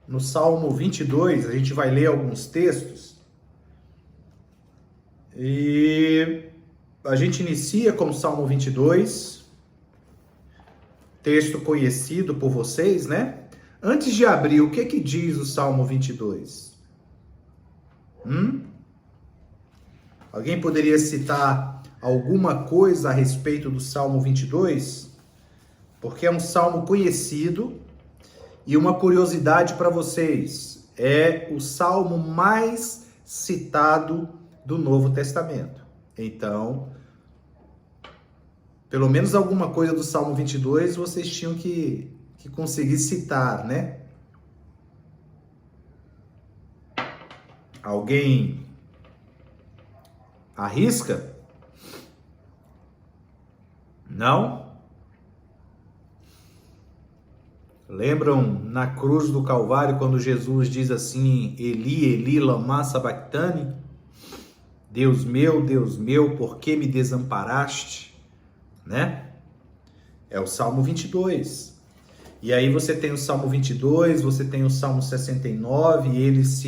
no Salmo 22, a gente vai ler alguns textos. E a gente inicia com o Salmo 22, texto conhecido por vocês, né? Antes de abrir, o que diz o Salmo 22? Alguém poderia citar alguma coisa a respeito do Salmo 22? Porque é um salmo conhecido. E uma curiosidade para vocês, é o salmo mais citado do Novo Testamento. Então, pelo menos alguma coisa do Salmo 22 vocês tinham que conseguir citar, né? Alguém arrisca? Não? Lembram na cruz do Calvário quando Jesus diz assim: Eli, Eli, lama sabachthani? Deus meu, por que me desamparaste? Né? É o Salmo 22. E aí você tem o Salmo 22, você tem o Salmo 69, e eles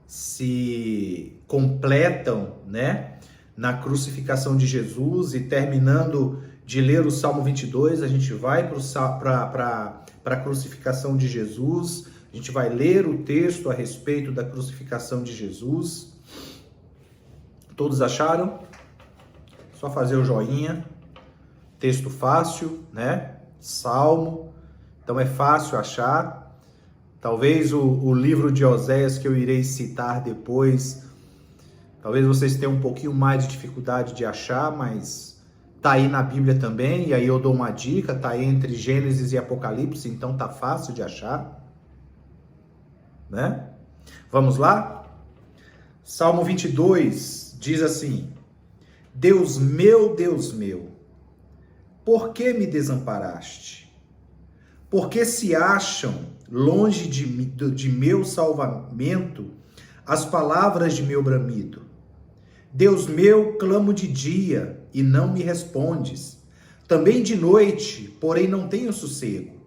se completam, né, na crucificação de Jesus. E terminando de ler o Salmo 22, a gente vai para a crucificação de Jesus, a gente vai ler o texto a respeito da crucificação de Jesus. Todos acharam? Só fazer o joinha. Texto fácil, né? Salmo, então é fácil achar. Talvez o livro de Oséias, que eu irei citar depois, talvez vocês tenham um pouquinho mais de dificuldade de achar, mas tá aí na Bíblia também, e aí eu dou uma dica, tá aí entre Gênesis e Apocalipse, então tá fácil de achar, né? Vamos lá? Salmo 22 diz assim: Deus meu, por que me desamparaste? Porque se acham longe de meu salvamento as palavras de meu bramido. Deus meu, clamo de dia e não me respondes. Também de noite, porém não tenho sossego.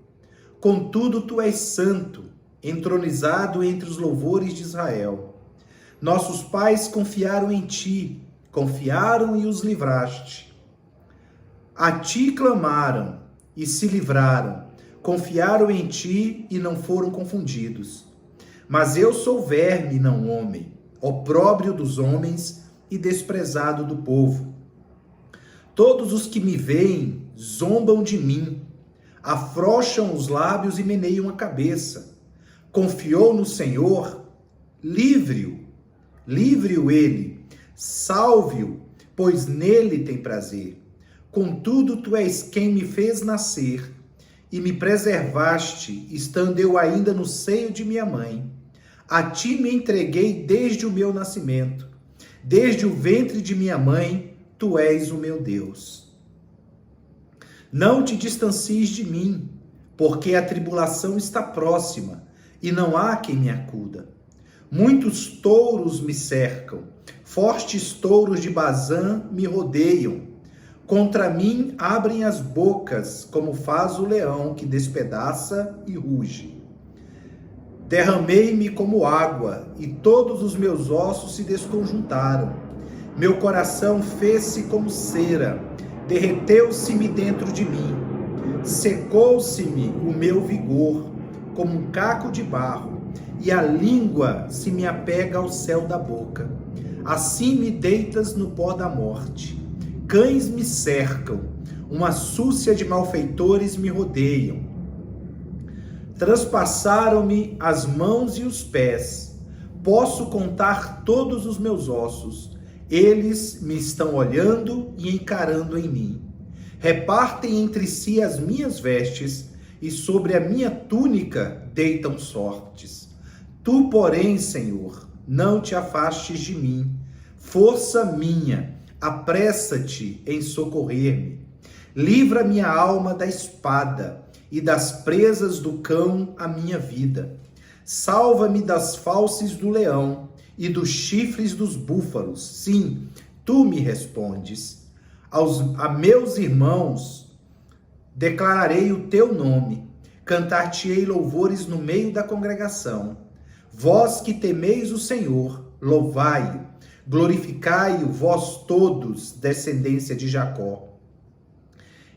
Contudo, tu és santo, entronizado entre os louvores de Israel. Nossos pais confiaram em ti, confiaram e os livraste. A ti clamaram e se livraram, confiaram em ti e não foram confundidos. Mas eu sou verme, não homem, opróbrio dos homens e desprezado do povo. Todos os que me veem zombam de mim, afrouxam os lábios e meneiam a cabeça. Confiou no Senhor, livre-o ele, salve-o, pois nele tem prazer. Contudo, tu és quem me fez nascer e me preservaste, estando eu ainda no seio de minha mãe. A ti me entreguei desde o meu nascimento. Desde o ventre de minha mãe, tu és o meu Deus. Não te distancies de mim, porque a tribulação está próxima, e não há quem me acuda. Muitos touros me cercam, fortes touros de Bazã me rodeiam. Contra mim abrem as bocas, como faz o leão que despedaça e ruge. Derramei-me como água, e todos os meus ossos se desconjuntaram. Meu coração fez-se como cera, derreteu-se-me dentro de mim. Secou-se-me o meu vigor, como um caco de barro, e a língua se me apega ao céu da boca. Assim me deitas no pó da morte. Cães me cercam, uma súcia de malfeitores me rodeiam. Transpassaram-me as mãos e os pés. Posso contar todos os meus ossos. Eles me estão olhando e encarando em mim. Repartem entre si as minhas vestes e sobre a minha túnica deitam sortes. Tu, porém, Senhor, não te afastes de mim. Força minha, apressa-te em socorrer-me. Livra minha alma da espada e das presas do cão a minha vida. Salva-me das fauces do leão e dos chifres dos búfalos. Sim, tu me respondes. A meus irmãos declararei o teu nome. cantar-te-ei louvores no meio da congregação. Vós que temeis o Senhor, louvai-o, glorificai-o vós todos, descendência de Jacó.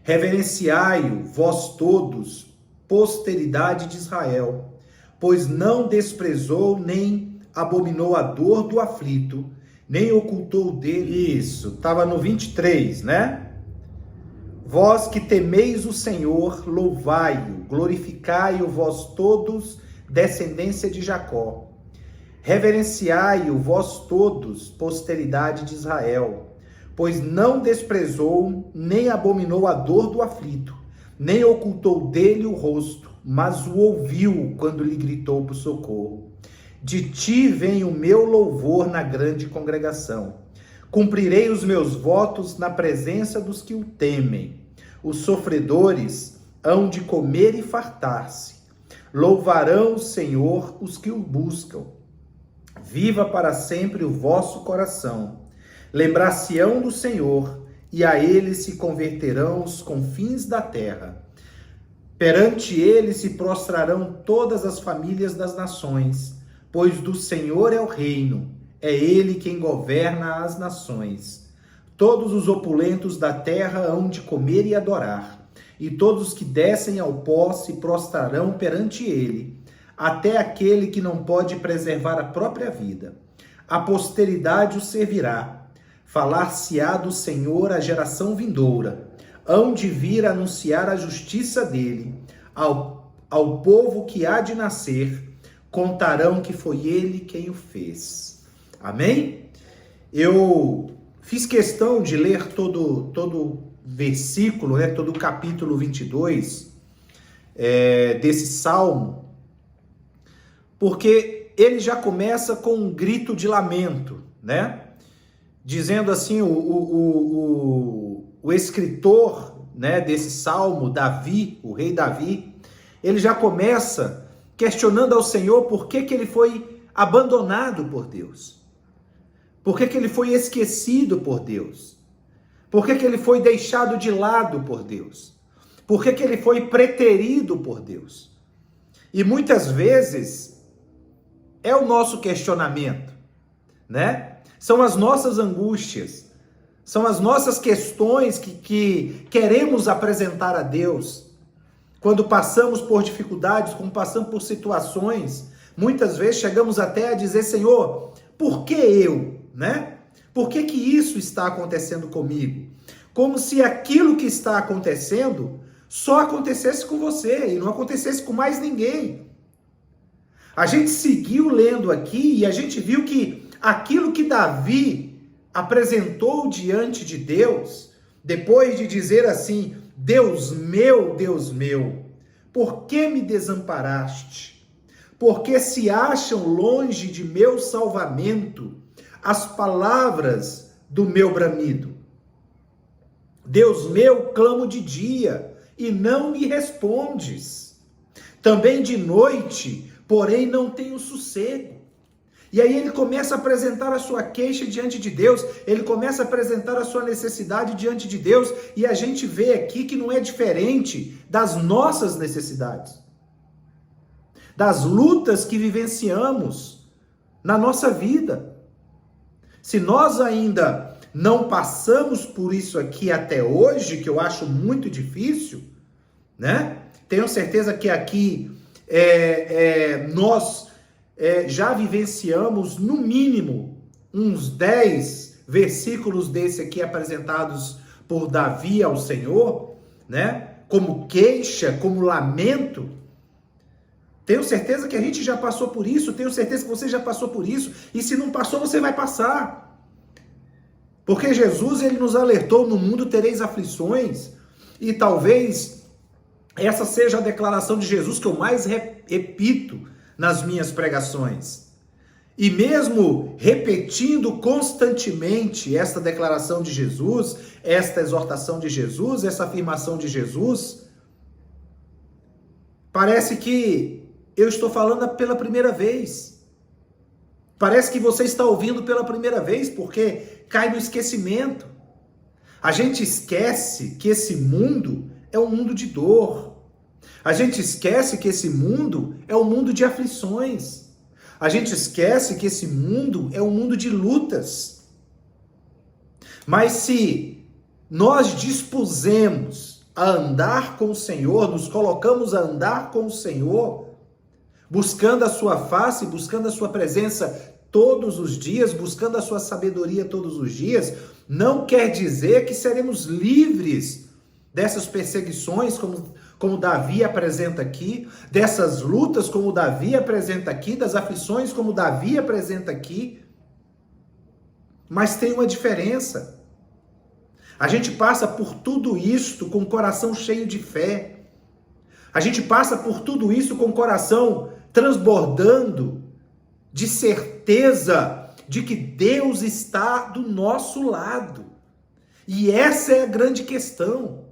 Reverenciai-o vós todos, posteridade de Israel, pois não desprezou nem abominou a dor do aflito, nem ocultou dele. Isso, estava no 23, né? Vós que temeis o Senhor, louvai-o, glorificai-o vós todos, descendência de Jacó. Reverenciai-o vós todos, posteridade de Israel, pois não desprezou, nem abominou a dor do aflito, nem ocultou dele o rosto, mas o ouviu quando lhe gritou por socorro. De ti vem o meu louvor na grande congregação. Cumprirei os meus votos na presença dos que o temem. Os sofredores hão de comer e fartar-se. Louvarão o Senhor os que o buscam. Viva para sempre o vosso coração. Lembrar-se-ão do Senhor, e a ele se converterão os confins da terra. Perante ele se prostrarão todas as famílias das nações, pois do Senhor é o reino, é ele quem governa as nações. Todos os opulentos da terra hão de comer e adorar, e todos os que descem ao pó se prostrarão perante ele, até aquele que não pode preservar a própria vida. A posteridade o servirá. Falar-se-á do Senhor à geração vindoura. Hão de vir anunciar a justiça dele. Ao povo que há de nascer, contarão que foi ele quem o fez. Amém? Eu fiz questão de ler todo o versículo, né, todo o capítulo 22 desse salmo, porque ele já começa com um grito de lamento, né? Dizendo assim, o escritor, né, desse salmo, Davi, o rei Davi, ele já começa questionando ao Senhor por que ele foi abandonado por Deus. Por que ele foi esquecido por Deus? Por que ele foi deixado de lado por Deus? Por que ele foi preterido por Deus? E muitas vezes é o nosso questionamento, né? São as nossas angústias, são as nossas questões que queremos apresentar a Deus. Quando passamos por dificuldades, quando passamos por situações, muitas vezes chegamos até a dizer, Senhor, por que eu, né? Por que isso está acontecendo comigo? Como se aquilo que está acontecendo só acontecesse com você e não acontecesse com mais ninguém. A gente seguiu lendo aqui e a gente viu que aquilo que Davi apresentou diante de Deus, depois de dizer assim, Deus meu, por que me desamparaste? Porque se acham longe de meu salvamento as palavras do meu bramido. Deus meu, clamo de dia e não me respondes. Também de noite, porém não tenho sossego. E aí ele começa a apresentar a sua queixa diante de Deus, ele começa a apresentar a sua necessidade diante de Deus, e a gente vê aqui que não é diferente das nossas necessidades, das lutas que vivenciamos na nossa vida. Se nós ainda não passamos por isso aqui até hoje, que eu acho muito difícil, né? Tenho certeza que aqui nós já vivenciamos no mínimo uns 10 versículos desse aqui apresentados por Davi ao Senhor, né? Como queixa, como lamento. Tenho certeza que a gente já passou por isso, tenho certeza que você já passou por isso, e se não passou, você vai passar. Porque Jesus, ele nos alertou, no mundo tereis aflições, e talvez essa seja a declaração de Jesus que eu mais repito nas minhas pregações. E mesmo repetindo constantemente esta declaração de Jesus, esta exortação de Jesus, essa afirmação de Jesus, parece que eu estou falando pela primeira vez. Parece que você está ouvindo pela primeira vez, porque cai no esquecimento. A gente esquece que esse mundo é um mundo de dor. A gente esquece que esse mundo é um mundo de aflições. A gente esquece que esse mundo é um mundo de lutas. Mas se nós dispusemos a andar com o Senhor, nos colocamos a andar com o Senhor, buscando a sua face, buscando a sua presença todos os dias, buscando a sua sabedoria todos os dias, não quer dizer que seremos livres dessas perseguições, como Davi apresenta aqui, dessas lutas, como Davi apresenta aqui, das aflições, como Davi apresenta aqui. Mas tem uma diferença. A gente passa por tudo isto com o coração cheio de fé. A gente passa por tudo isso com o coração transbordando de certeza de que Deus está do nosso lado. E essa é a grande questão.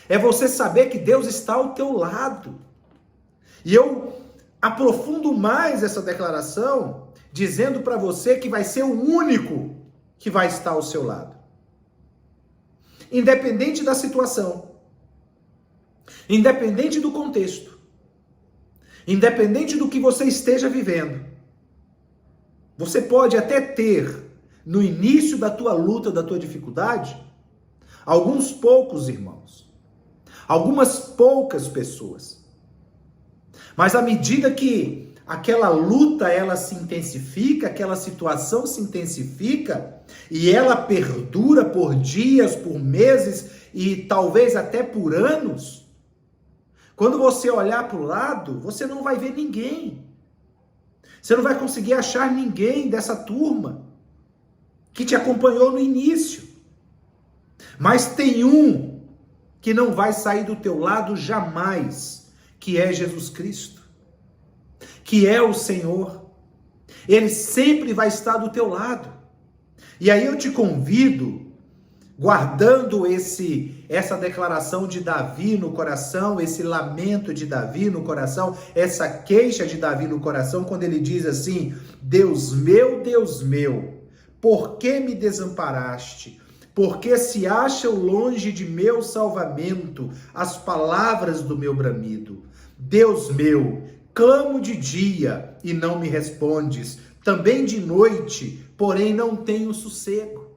É você saber que Deus está ao teu lado. E eu aprofundo mais essa declaração, dizendo para você que vai ser o único que vai estar ao seu lado. Independente da situação, independente do contexto, independente do que você esteja vivendo, você pode até ter, no início da tua luta, da tua dificuldade, alguns poucos irmãos, algumas poucas pessoas. Mas à medida que aquela luta ela se intensifica, aquela situação se intensifica e ela perdura por dias, por meses e talvez até por anos, quando você olhar para o lado, você não vai ver ninguém. Você não vai conseguir achar ninguém dessa turma que te acompanhou no início. Mas tem um que não vai sair do teu lado jamais, que é Jesus Cristo, que é o Senhor. Ele sempre vai estar do teu lado. E aí eu te convido, guardando essa declaração de Davi no coração, esse lamento de Davi no coração, essa queixa de Davi no coração, quando ele diz assim: Deus meu, por que me desamparaste? Porque se acham longe de meu salvamento as palavras do meu bramido. Deus meu, clamo de dia e não me respondes, também de noite, porém não tenho sossego.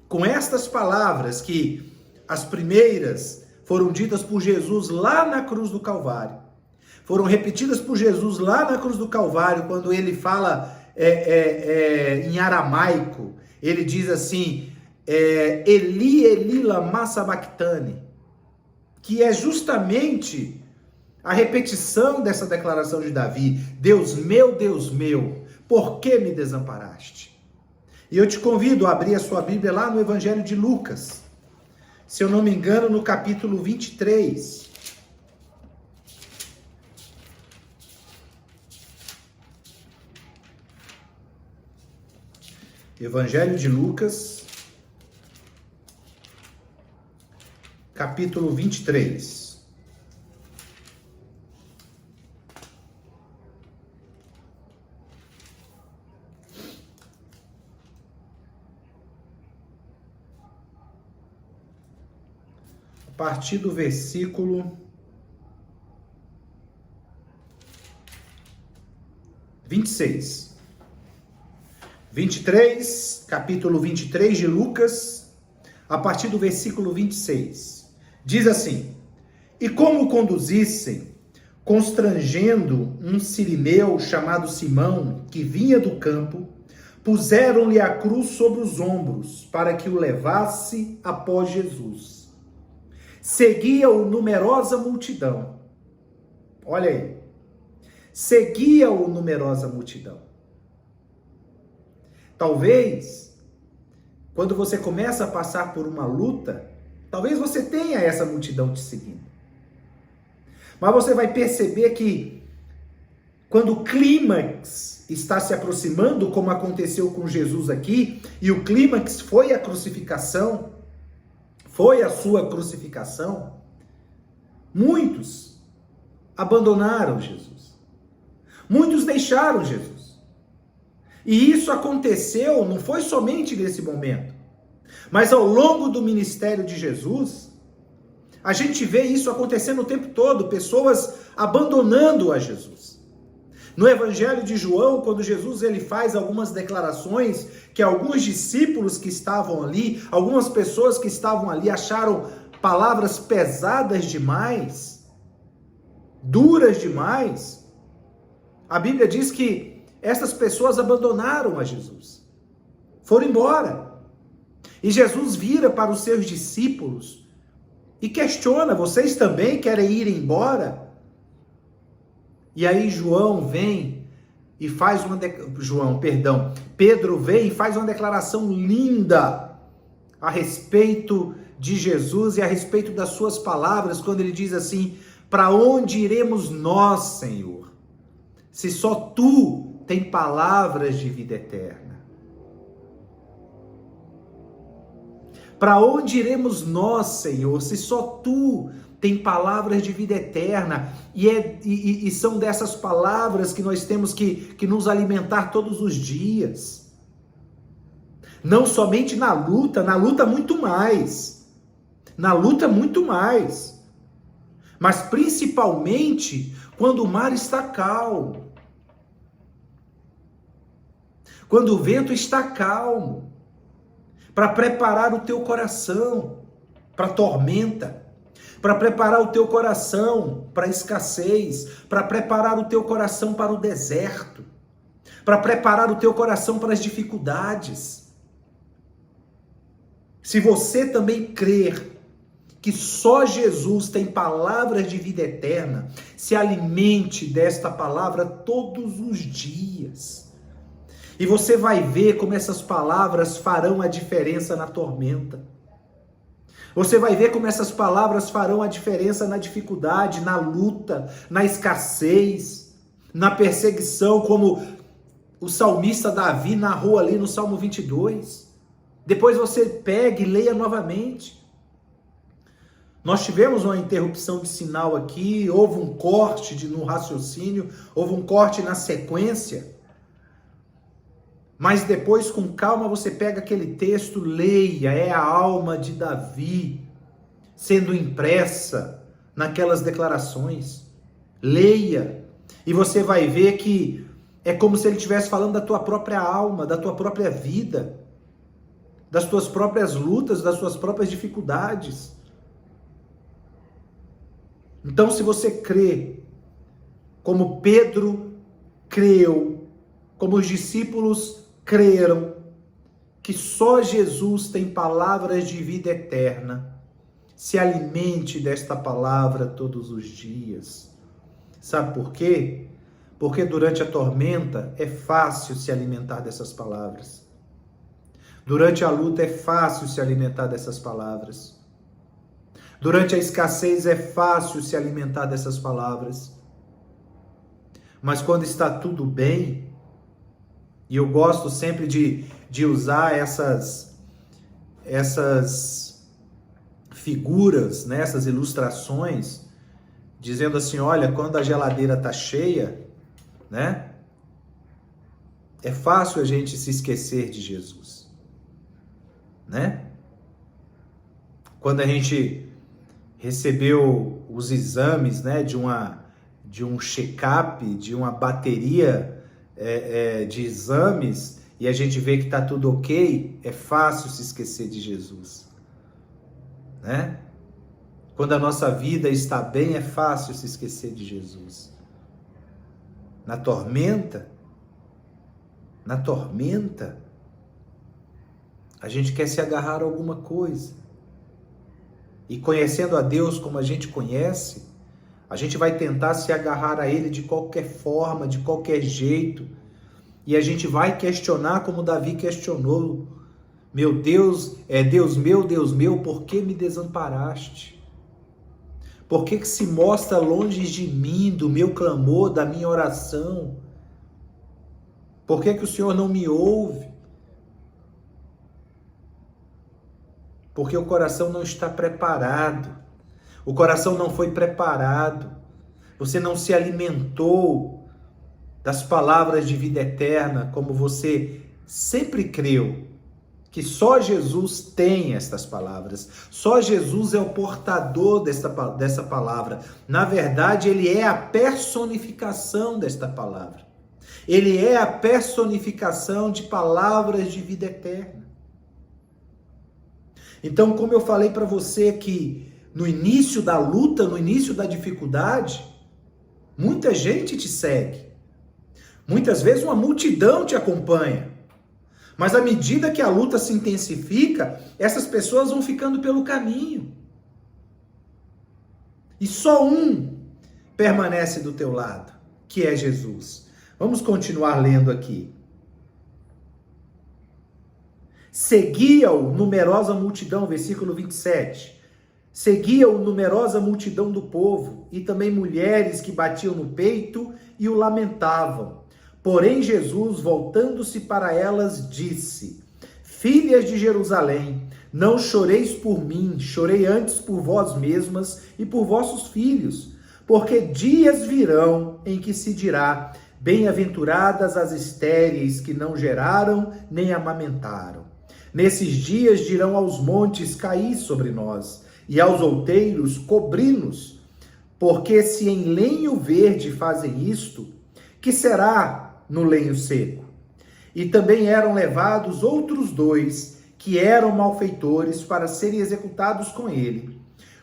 Com estas palavras, que as primeiras foram ditas por Jesus lá na cruz do Calvário, foram repetidas por Jesus lá na cruz do Calvário, quando ele fala em aramaico, ele diz assim, Eli, Eli, lama sabachthani, que é justamente a repetição dessa declaração de Davi: Deus meu, por que me desamparaste? E eu te convido a abrir a sua Bíblia lá no Evangelho de Lucas, se eu não me engano, no capítulo 23. Evangelho de Lucas, capítulo 23. A partir do versículo 26. 23, capítulo 23 de Lucas, a partir do versículo 26. Diz assim: E como o conduzissem, constrangendo um sirineu chamado Simão, que vinha do campo, puseram-lhe a cruz sobre os ombros, para que o levasse após Jesus. Seguia-o numerosa multidão. Olha aí. Seguia-o numerosa multidão. Talvez, quando você começa a passar por uma luta, talvez você tenha essa multidão te seguindo. Mas você vai perceber que, quando o clímax está se aproximando, como aconteceu com Jesus aqui, e o clímax foi a crucificação, foi a sua crucificação, muitos abandonaram Jesus. Muitos deixaram Jesus. E isso aconteceu, não foi somente nesse momento, mas ao longo do ministério de Jesus, A gente vê isso acontecendo o tempo todo, pessoas abandonando a Jesus. No Evangelho de João, quando Jesus ele faz algumas declarações que alguns discípulos que estavam ali, algumas pessoas que estavam ali acharam palavras pesadas demais, duras demais. A Bíblia diz que essas pessoas abandonaram a Jesus, foram embora. E Jesus vira para os seus discípulos e questiona: vocês também querem ir embora? E aí Pedro vem e faz uma declaração linda a respeito de Jesus e a respeito das suas palavras, quando ele diz assim: para onde iremos nós, Senhor, se só tu tem palavras de vida eterna? Para onde iremos nós, Senhor, se só tu tem palavras de vida eterna? E são dessas palavras que nós temos que nos alimentar todos os dias. Não somente na luta muito mais. Na luta muito mais. Mas principalmente quando o mar está calmo. Quando o vento está calmo. Para preparar o teu coração para a tormenta, para preparar o teu coração para a escassez, para preparar o teu coração para o deserto, para preparar o teu coração para as dificuldades. Se você também crer que só Jesus tem palavras de vida eterna, se alimente desta palavra todos os dias. E você vai ver como essas palavras farão a diferença na tormenta. Você vai ver como essas palavras farão a diferença na dificuldade, na luta, na escassez, na perseguição, como o salmista Davi narrou ali no Salmo 22. Depois você pega e leia novamente. Nós tivemos uma interrupção de sinal aqui, houve um corte no raciocínio, houve um corte na sequência. Mas depois, com calma, você pega aquele texto, leia, é a alma de Davi sendo impressa naquelas declarações. Leia, e você vai ver que é como se ele estivesse falando da tua própria alma, da tua própria vida, das tuas próprias lutas, das suas próprias dificuldades. Então, se você crê, como Pedro creu, como os discípulos creram, que só Jesus tem palavras de vida eterna, se alimente desta palavra todos os dias. Sabe por quê? Porque durante a tormenta é fácil se alimentar dessas palavras. Durante a luta é fácil se alimentar dessas palavras. Durante a escassez é fácil se alimentar dessas palavras. Mas quando está tudo bem, e eu gosto sempre de usar essas figuras, né, essas ilustrações, dizendo assim, olha, quando a geladeira está cheia, né, é fácil a gente se esquecer de Jesus, né? Quando a gente recebeu os exames, né, de um check-up, de uma bateria de exames, e a gente vê que está tudo ok, é fácil se esquecer de Jesus, né? Quando a nossa vida está bem, é fácil se esquecer de Jesus. Na tormenta, a gente quer se agarrar a alguma coisa. E conhecendo a Deus como a gente conhece, a gente vai tentar se agarrar a Ele de qualquer forma, de qualquer jeito. E a gente vai questionar como Davi questionou. Meu Deus, Deus meu, por que me desamparaste? Por que se mostra longe de mim, do meu clamor, da minha oração? Por que o Senhor não me ouve? Porque o coração não está preparado. O coração não foi preparado. Você não se alimentou das palavras de vida eterna como você sempre creu que só Jesus tem estas palavras, só Jesus é o portador dessa palavra. Na verdade, ele é a personificação desta palavra. Ele é a personificação de palavras de vida eterna. Então, como eu falei para você que no início da luta, no início da dificuldade, muita gente te segue. Muitas vezes uma multidão te acompanha. Mas à medida que a luta se intensifica, essas pessoas vão ficando pelo caminho. E só um permanece do teu lado, que é Jesus. Vamos continuar lendo aqui. Seguia-o numerosa multidão, versículo 27. Seguia-o numerosa multidão do povo, e também mulheres que batiam no peito e o lamentavam. Porém, Jesus, voltando-se para elas, disse: Filhas de Jerusalém, não choreis por mim, chorei antes por vós mesmas e por vossos filhos, porque dias virão em que se dirá: bem-aventuradas as estéreis que não geraram nem amamentaram. Nesses dias dirão aos montes: caí sobre nós, e aos outeiros: cobri-nos. Porque se em lenho verde fazem isto, que será no lenho seco? E também eram levados outros dois, que eram malfeitores, para serem executados com ele.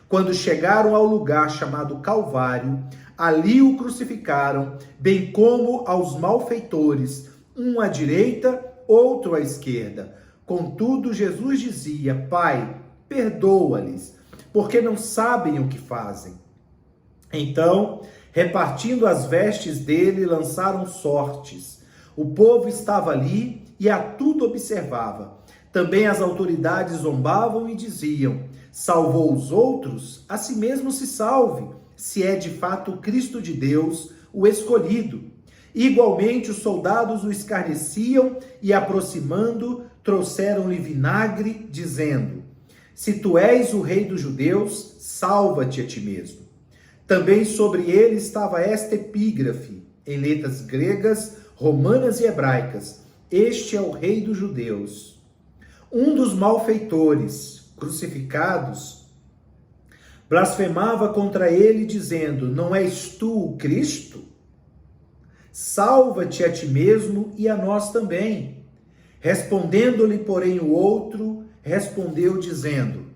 Quando chegaram ao lugar chamado Calvário, ali o crucificaram, bem como aos malfeitores, um à direita, outro à esquerda. Contudo, Jesus dizia: Pai, perdoa-lhes, porque não sabem o que fazem. Então, repartindo as vestes dele, lançaram sortes. O povo estava ali e a tudo observava. Também as autoridades zombavam e diziam: salvou os outros, a si mesmo se salve, se é de fato o Cristo de Deus, o escolhido. Igualmente os soldados o escarneciam e, aproximando, trouxeram-lhe vinagre, dizendo: se tu és o rei dos judeus, salva-te a ti mesmo. Também sobre ele estava esta epígrafe, em letras gregas, romanas e hebraicas: este é o rei dos judeus. Um dos malfeitores crucificados blasfemava contra ele, dizendo: não és tu o Cristo? Salva-te a ti mesmo e a nós também. Respondendo-lhe, porém, o outro respondeu, dizendo: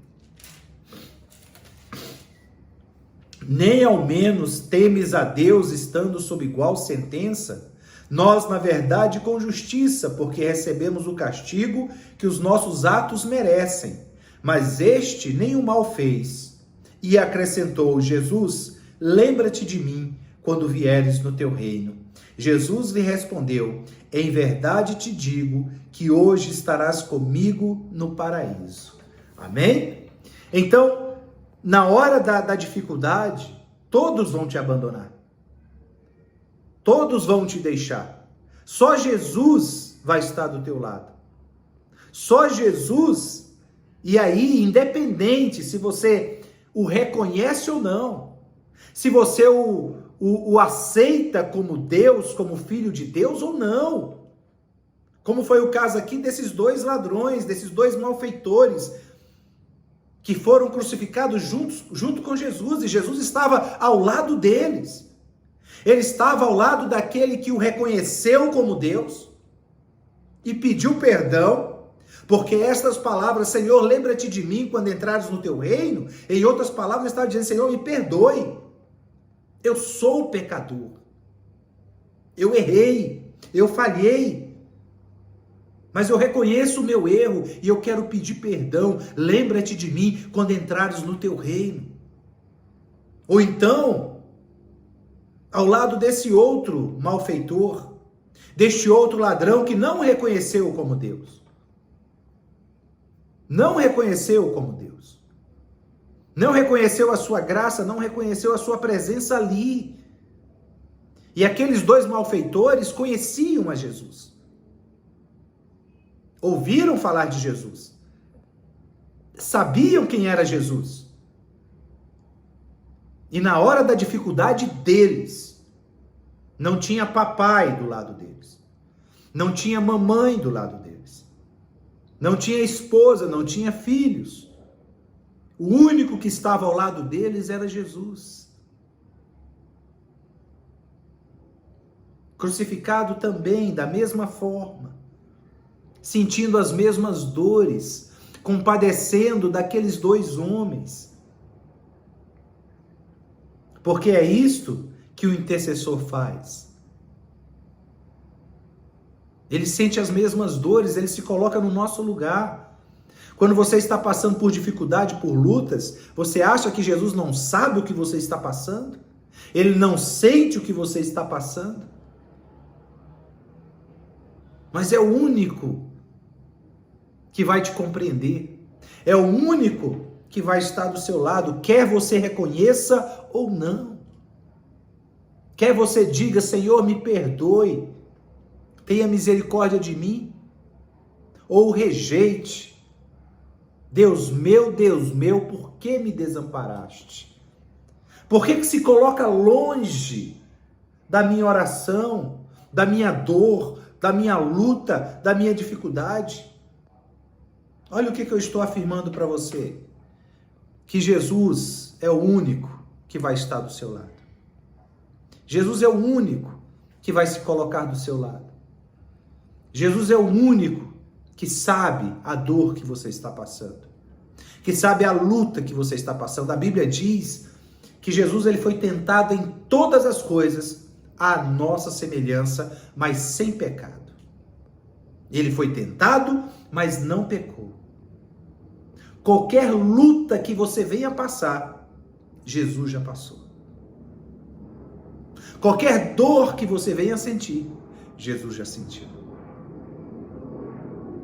nem ao menos temes a Deus, estando sob igual sentença? Nós, na verdade, com justiça, porque recebemos o castigo que os nossos atos merecem. Mas este nem o mal fez. E acrescentou Jesus: lembra-te de mim quando vieres no teu reino. Jesus lhe respondeu: em verdade te digo que hoje estarás comigo no paraíso. Amém? Então, na hora da dificuldade, todos vão te abandonar. Todos vão te deixar. Só Jesus vai estar do teu lado. Só Jesus. E aí, independente se você o reconhece ou não, se você o aceita como Deus, como filho de Deus ou não. Como foi o caso aqui desses dois ladrões, desses dois malfeitores, que foram crucificados junto com Jesus, e Jesus estava ao lado deles. Ele estava ao lado daquele que o reconheceu como Deus e pediu perdão, porque estas palavras: Senhor, lembra-te de mim quando entrares no teu reino, em outras palavras, ele estava dizendo: Senhor, me perdoe, eu sou pecador, eu errei, eu falhei, mas eu reconheço o meu erro e eu quero pedir perdão. Lembra-te de mim quando entrares no teu reino. Ou então, ao lado desse outro malfeitor, deste outro ladrão que não reconheceu como Deus. Não reconheceu como Deus. Não reconheceu a sua graça, não reconheceu a sua presença ali. E aqueles dois malfeitores conheciam a Jesus. Ouviram falar de Jesus. Sabiam quem era Jesus. E na hora da dificuldade deles, não tinha papai do lado deles. Não tinha mamãe do lado deles. não tinha esposa, não tinha filhos. O único que estava ao lado deles era Jesus. Crucificado também, da mesma forma, sentindo as mesmas dores, compadecendo daqueles dois homens. Porque é isto que o intercessor faz. Ele sente as mesmas dores, ele se coloca no nosso lugar. Quando você está passando por dificuldade, por lutas, você acha que Jesus não sabe o que você está passando? Ele não sente o que você está passando? Mas é o único que vai te compreender. É o único que vai estar do seu lado, quer você reconheça ou não. Quer você diga, Senhor, me perdoe, tenha misericórdia de mim, ou rejeite. Deus meu, por que me desamparaste? Por que se coloca longe da minha oração, da minha dor, da minha luta, da minha dificuldade? Olha o que eu estou afirmando para você. Que Jesus é o único que vai estar do seu lado. Jesus é o único que vai se colocar do seu lado. Jesus é o único que sabe a dor que você está passando, que sabe a luta que você está passando. A Bíblia diz que Jesus ele foi tentado em todas as coisas à nossa semelhança, mas sem pecado. Ele foi tentado, mas não pecou. Qualquer luta que você venha passar, Jesus já passou. Qualquer dor que você venha sentir, Jesus já sentiu.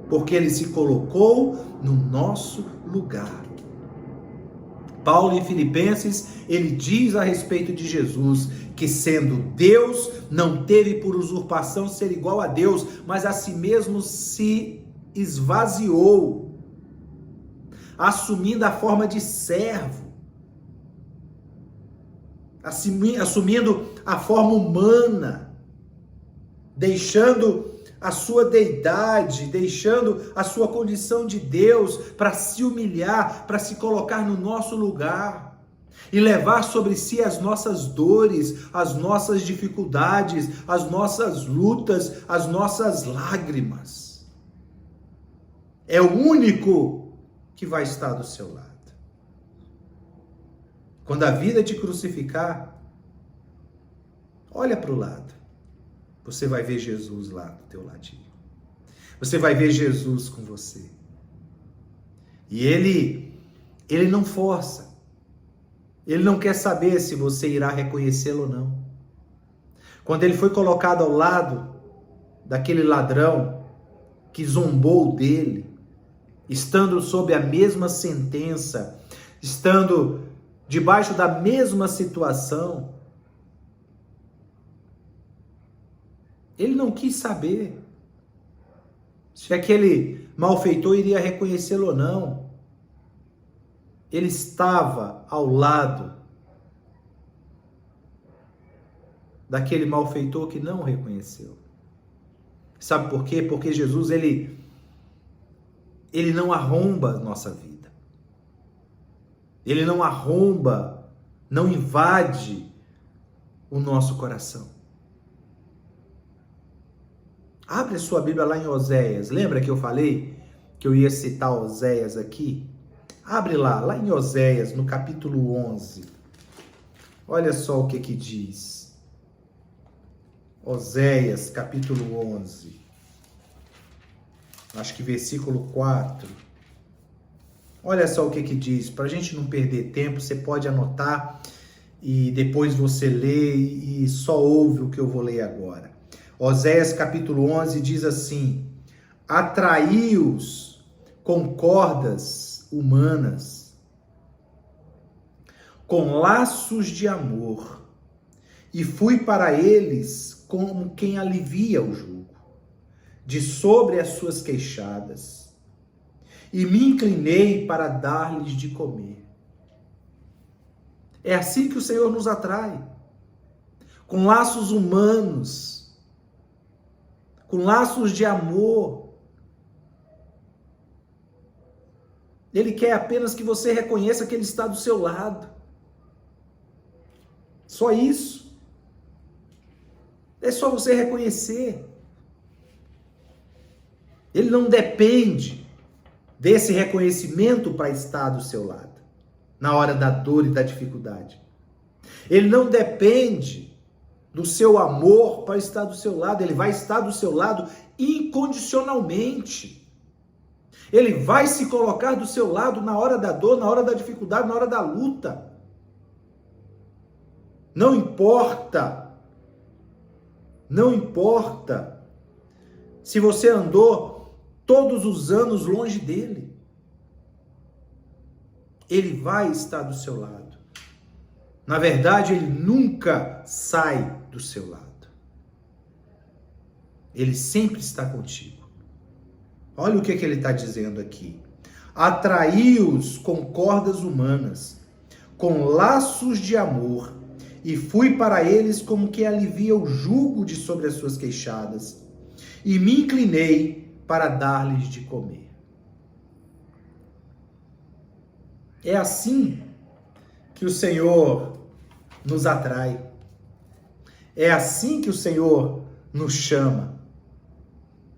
Porque ele se colocou no nosso lugar. Paulo em Filipenses, ele diz a respeito de Jesus, que sendo Deus, não teve por usurpação ser igual a Deus, mas a si mesmo se esvaziou, assumindo a forma de servo, assumindo a forma humana, deixando a sua deidade, deixando a sua condição de Deus para se humilhar, para se colocar no nosso lugar e levar sobre si as nossas dores, as nossas dificuldades, as nossas lutas, as nossas lágrimas. É o único que vai estar do seu lado. Quando a vida te crucificar, olha para o lado. Você vai ver Jesus lá do teu ladinho. Você vai ver Jesus com você. E ele não força. Ele não quer saber se você irá reconhecê-lo ou não. Quando ele foi colocado ao lado daquele ladrão que zombou dele, estando sob a mesma sentença, estando debaixo da mesma situação, ele não quis saber se aquele malfeitor iria reconhecê-lo ou não. Ele estava ao lado daquele malfeitor que não o reconheceu. Sabe por quê? Porque Jesus, ele não arromba a nossa vida. Ele não arromba, não invade o nosso coração. Abre a sua Bíblia lá em Oséias. Lembra que eu falei que eu ia citar Oséias aqui? Abre lá em Oséias, no capítulo 11. Olha só o que diz. Oséias, capítulo 11. Acho que versículo 4. Olha só o que diz. Para a gente não perder tempo, você pode anotar e depois você lê e só ouve o que eu vou ler agora. Oséias capítulo 11 diz assim: atraí-os com cordas humanas, com laços de amor, e fui para eles como quem alivia o jugo, de sobre as suas queixadas, e me inclinei para dar-lhes de comer. É assim que o Senhor nos atrai, com laços humanos, com laços de amor, Ele quer apenas que você reconheça que Ele está do seu lado. Só isso. É só você reconhecer. Ele não depende desse reconhecimento para estar do seu lado, na hora da dor e da dificuldade. Ele não depende do seu amor para estar do seu lado. Ele vai estar do seu lado incondicionalmente. Ele vai se colocar do seu lado na hora da dor, na hora da dificuldade, na hora da luta. Não importa se você andou todos os anos longe dele. Ele vai estar do seu lado. Na verdade, ele nunca sai do seu lado. Ele sempre está contigo. Olha o que ele está dizendo aqui. Atraí-os com cordas humanas, com laços de amor, e fui para eles como que alivia o jugo de sobre as suas queixadas, e me inclinei para dar-lhes de comer. É assim que o Senhor nos atrai. É assim que o Senhor nos chama.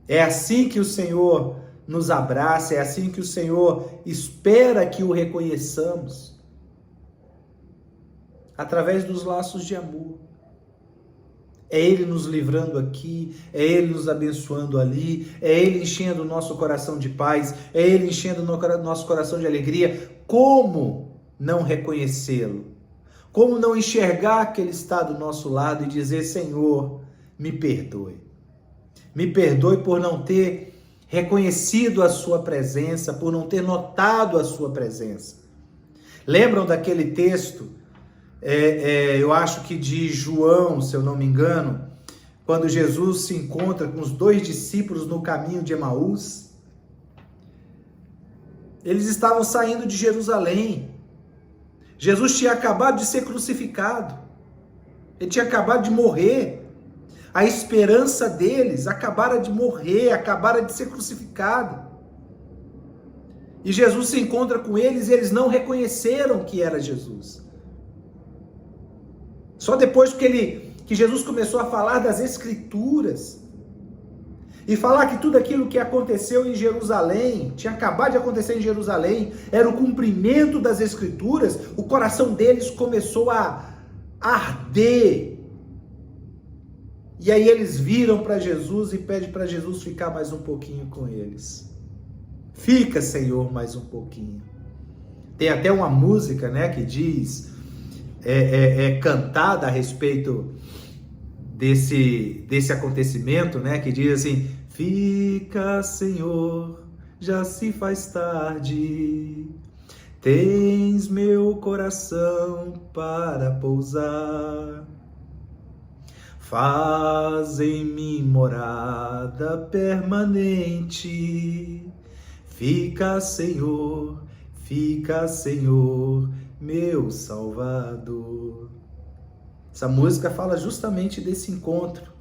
É assim que o Senhor nos abraça, é assim que o Senhor espera que o reconheçamos. Através dos laços de amor. É Ele nos livrando aqui, é Ele nos abençoando ali, é Ele enchendo o nosso coração de paz, é Ele enchendo o nosso coração de alegria. Como não reconhecê-lo? Como não enxergar que Ele está do nosso lado e dizer: Senhor, me perdoe. Me perdoe por não ter reconhecido a sua presença, por não ter notado a sua presença. Lembram daquele texto, eu acho que de João, se eu não me engano, quando Jesus se encontra com os 2 discípulos no caminho de Emaús? Eles estavam saindo de Jerusalém. Jesus tinha acabado de ser crucificado. Ele tinha acabado de morrer. A esperança deles acabara de morrer, acabara de ser crucificado. E Jesus se encontra com eles e eles não reconheceram que era Jesus. Só depois que Jesus começou a falar das Escrituras e falar que tudo aquilo que aconteceu em Jerusalém, tinha acabado de acontecer em Jerusalém, era o cumprimento das Escrituras, o coração deles começou a arder. E aí eles viram para Jesus e pedem para Jesus ficar mais um pouquinho com eles. Fica, Senhor, mais um pouquinho. Tem até uma música, né, que diz, cantada a respeito desse acontecimento, né, que diz assim: fica, Senhor, já se faz tarde, tens meu coração para pousar. Faz em mim morada permanente. Fica, Senhor, meu Salvador. Essa música fala justamente desse encontro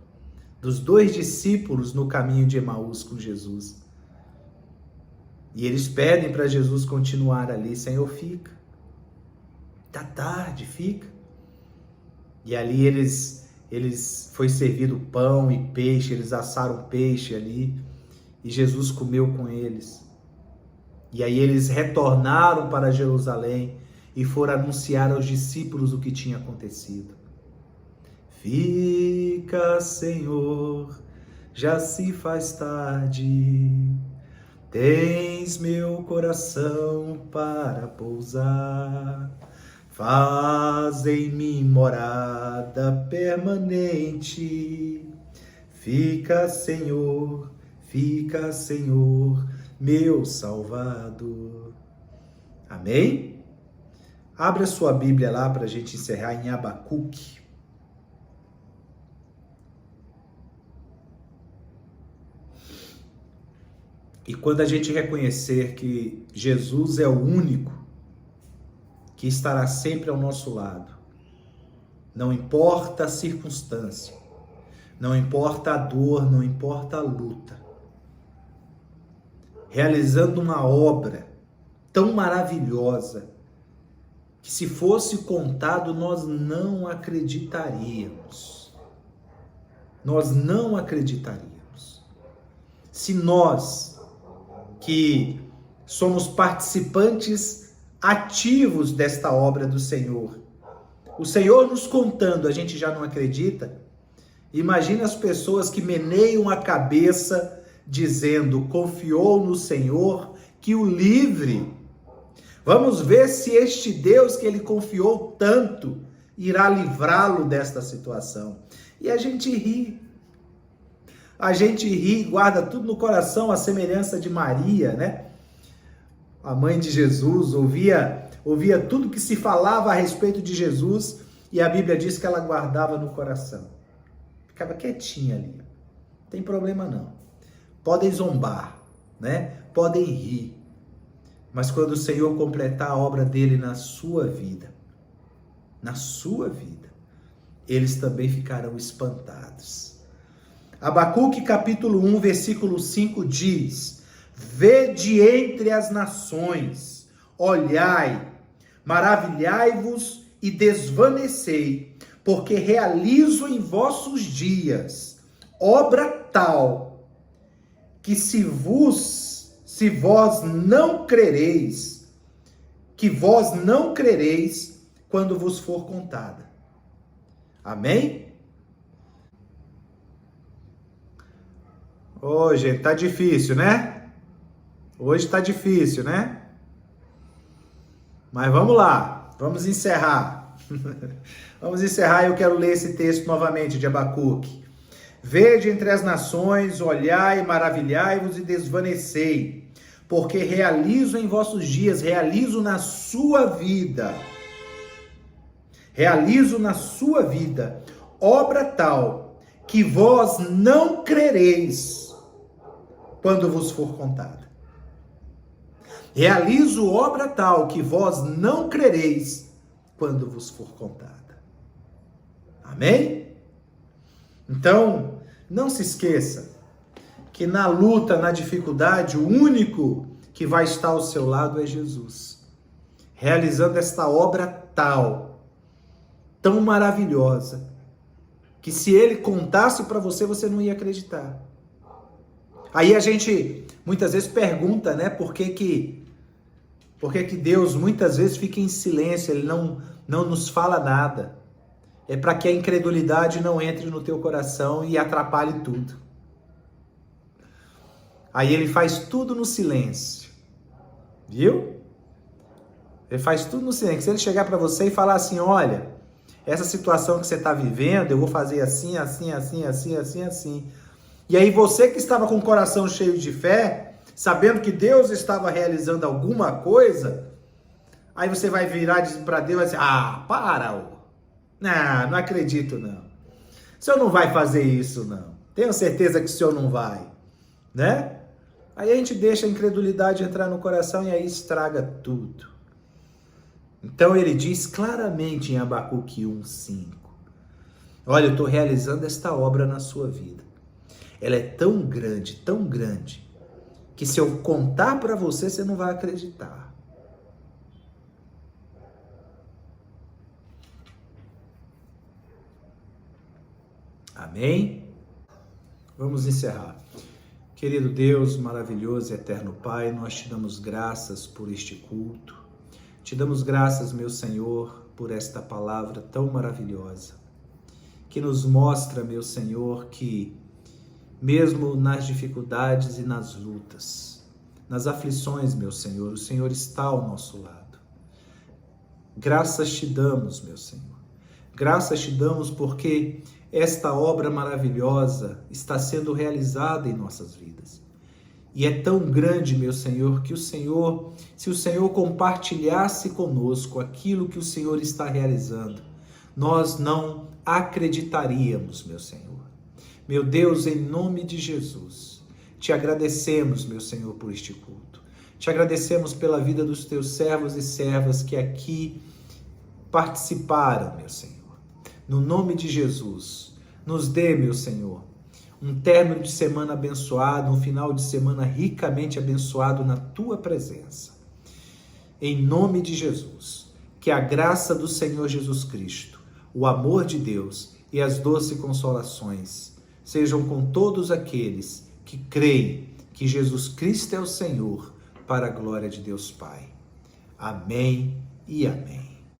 dos 2 discípulos no caminho de Emaús com Jesus. E eles pedem para Jesus continuar ali: Senhor, fica. Tá tarde, fica. E ali foi servido pão e peixe, eles assaram peixe ali, e Jesus comeu com eles. E aí eles retornaram para Jerusalém e foram anunciar aos discípulos o que tinha acontecido. Fica, Senhor, já se faz tarde, tens meu coração para pousar. Faz em mim morada permanente. Fica, Senhor, meu Salvador. Amém? Abra sua Bíblia lá para a gente encerrar em Abacuque. E quando a gente reconhecer que Jesus é o único que estará sempre ao nosso lado, não importa a circunstância, não importa a dor, não importa a luta, realizando uma obra tão maravilhosa, que se fosse contado nós não acreditaríamos. Nós não acreditaríamos. Se nós, que somos participantes ativos desta obra do Senhor, o Senhor nos contando, a gente já não acredita? Imagina as pessoas que meneiam a cabeça dizendo, confiou no Senhor que o livre. Vamos ver se este Deus que ele confiou tanto irá livrá-lo desta situação. E a gente ri. A gente ri, guarda tudo no coração, a semelhança de Maria, né? A mãe de Jesus, ouvia tudo que se falava a respeito de Jesus e a Bíblia diz que ela guardava no coração. Ficava quietinha ali. Não tem problema não. Podem zombar, né? Podem rir. Mas quando o Senhor completar a obra dele na sua vida, eles também ficarão espantados. Abacuque capítulo 1, versículo 5 diz, vede entre as nações, olhai, maravilhai-vos e desvanecei, porque realizo em vossos dias obra tal, que se vós não crereis, quando vos for contada. Amém? Hoje tá difícil, né? Hoje tá difícil, né? Mas vamos lá, vamos encerrar. Vamos encerrar e eu quero ler esse texto novamente de Abacuque. Vede entre as nações, olhai, maravilhai-vos e desvanecei, porque realizo em vossos dias, realizo na sua vida, obra tal, que vós não crereis, quando vos for contada. Realizo obra tal, que vós não crereis, quando vos for contada. Amém? Então, não se esqueça que na luta, na dificuldade, o único que vai estar ao seu lado é Jesus, realizando esta obra tal, tão maravilhosa, que se ele contasse para você, você não ia acreditar. Aí a gente muitas vezes pergunta, né, por que Deus muitas vezes fica em silêncio, ele não nos fala nada. É para que a incredulidade não entre no teu coração e atrapalhe tudo. Aí ele faz tudo no silêncio. Viu? Ele faz tudo no silêncio. Se ele chegar para você e falar assim, olha, essa situação que você está vivendo, eu vou fazer assim, assim, assim, assim, assim, assim. E aí você que estava com o coração cheio de fé, sabendo que Deus estava realizando alguma coisa, aí você vai virar para Deus e vai dizer, para, não acredito não. O senhor não vai fazer isso não. Tenho certeza que o senhor não vai, né? Aí a gente deixa a incredulidade entrar no coração e aí estraga tudo. Então ele diz claramente em Abacuque 1:5, olha, eu estou realizando esta obra na sua vida. Ela é tão grande, que se eu contar para você, você não vai acreditar. Amém? Vamos encerrar. Querido Deus, maravilhoso e eterno Pai, nós te damos graças por este culto. Te damos graças, meu Senhor, por esta palavra tão maravilhosa, que nos mostra, meu Senhor, que mesmo nas dificuldades e nas lutas, nas aflições, meu Senhor, o Senhor está ao nosso lado. Graças te damos, meu Senhor. Graças te damos porque esta obra maravilhosa está sendo realizada em nossas vidas. E é tão grande, meu Senhor, que se o Senhor compartilhasse conosco aquilo que o Senhor está realizando, nós não acreditaríamos, meu Senhor. Meu Deus, em nome de Jesus, te agradecemos, meu Senhor, por este culto. Te agradecemos pela vida dos teus servos e servas que aqui participaram, meu Senhor. No nome de Jesus, nos dê, meu Senhor, um término de semana abençoado, um final de semana ricamente abençoado na tua presença. Em nome de Jesus, que a graça do Senhor Jesus Cristo, o amor de Deus e as doces consolações sejam com todos aqueles que creem que Jesus Cristo é o Senhor, para a glória de Deus Pai. Amém e amém.